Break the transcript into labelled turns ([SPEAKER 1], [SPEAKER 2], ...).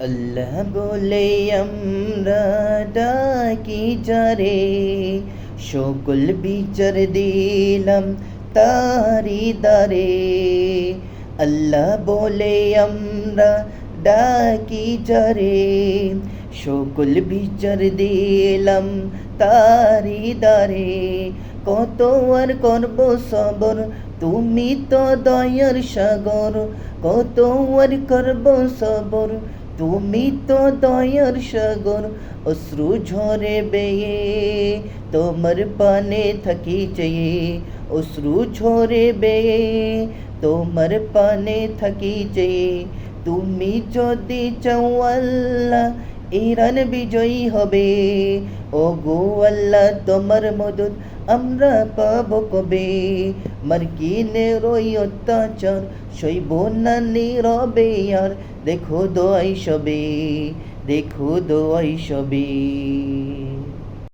[SPEAKER 1] আল্লাহ বলে আমরা ডাকি যারে, সকল বিচার দিলাম তারি দারে। আল্লাহ বলে আমরা ডাকি যারে, সকল বিচার দিলাম তারি দারে। কত আর করব সবর, তুমি তো দয়ার সাগর। কত আর করব সবর, তুমি তো দয়ার সাগর। অশ্রু ঝরে বেয়ে তোমার পানে থাকি চেয়ে, অশ্রু ঝরে বেয়ে তোমার পানে থাকি চেয়ে। তুমি যদি চাও আল্লাহ ইরান বিজয়ী হবে, ও গো আল্লাহ তোমার মদদ আমরা পাব কবে। মার্কিনের ওই অত্যাচার সইব না নীরবে আর, দেখো দোয়াই সবে, দেখো দোয়াই সবে।